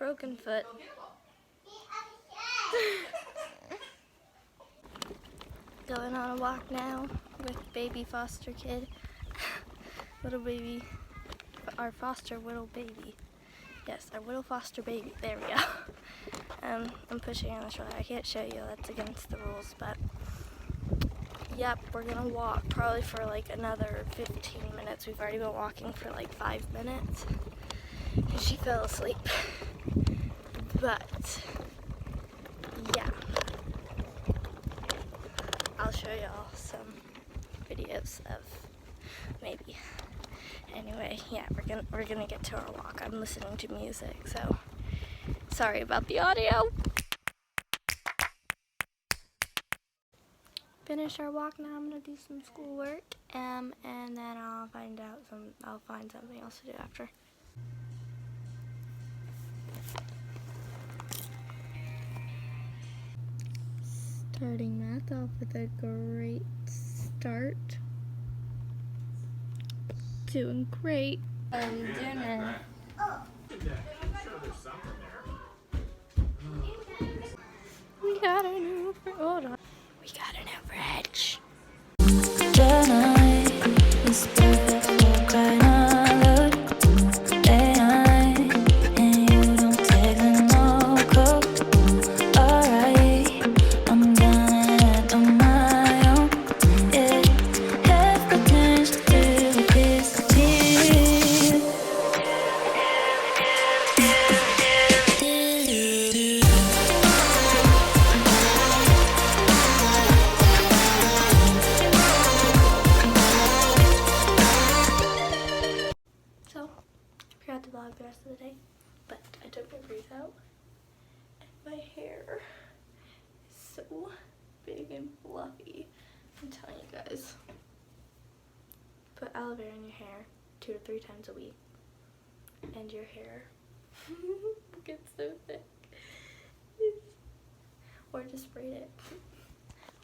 broken foot. Going on a walk now with baby foster kid. Little baby, our foster little baby. Yes, our little foster baby. There we go. I'm pushing on the stroller. I can't show you, that's against the rules, but yep, we're gonna walk probably for like another 15 minutes. We've already been walking for like 5 minutes. And she fell asleep. But yeah, I'll show y'all some videos of maybe. Anyway, yeah, we're gonna get to our walk. I'm listening to music, so sorry about the audio. Finish our walk now. I'm gonna do some schoolwork, and then I'll find something else to do after. Starting math off with a great start. Doing great. Dinner. We got a new fridge. To vlog the rest of the day, but I took my braids out and my hair is so big and fluffy. I'm telling you guys, put aloe vera in your hair 2 to 3 times a week and your hair gets so thick. Or just braid it,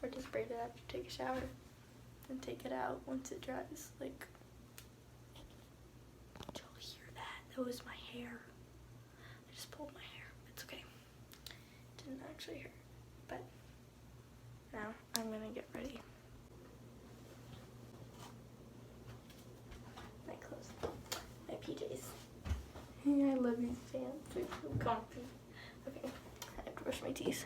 or just braid it after you take a shower and take it out once it dries. Like, that was my hair. I just pulled my hair. It's okay. Didn't actually hurt. But now I'm gonna get ready. My clothes. My PJs. I love these pants. They're so comfy. Okay, I have to brush my teeth.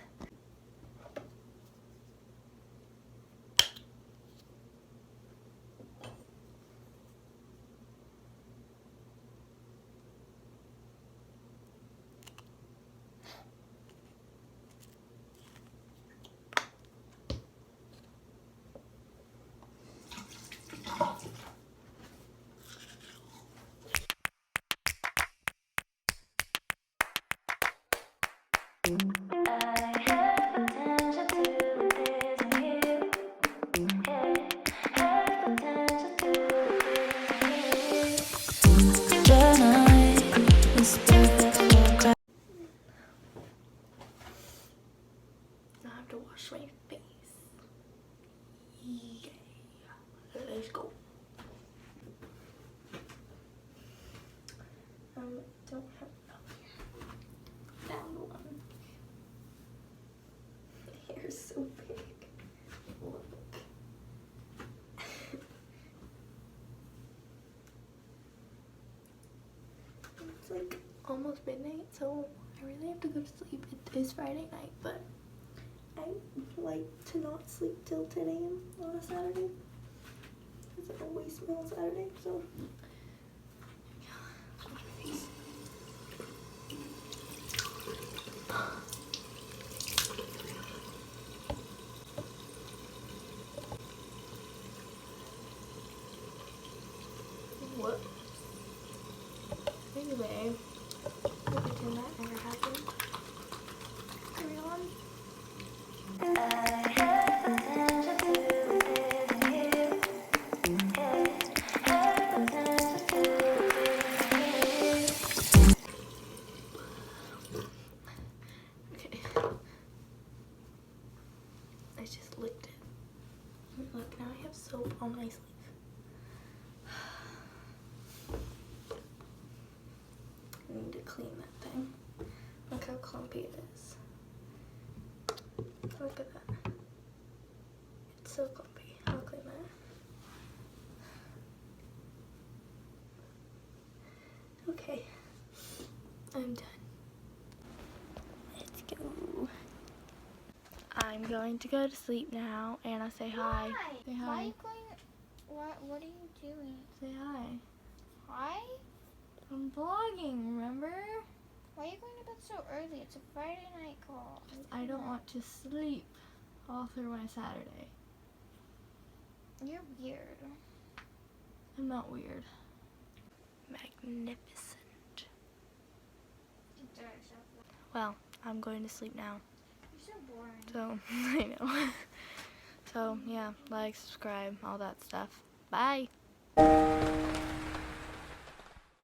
To wash my face. Yeah. Let's go. Don't have enough here. Found one. The hair's so big. Look. It's like almost midnight, so I really have to go to sleep. It is Friday night, but I like to not sleep till 10 a.m. on a Saturday. It's like a waste meal on Saturday, so. What? Anyway, pretend that never happened. Carry on. comfy it is. Look at that. It's so comfy. I'll clean that. Okay, I'm done. Let's go. I'm going to go to sleep now. Anna, say hi. Why? Say hi. Why are you going? What are you doing? Say hi. Hi? I'm vlogging, remember? Why are you going to bed so early? It's a Friday night call. I don't want to sleep all through my Saturday. You're weird. I'm not weird. Magnificent. Well, I'm going to sleep now. You're so boring. So, I know. So, yeah, like, subscribe, all that stuff. Bye.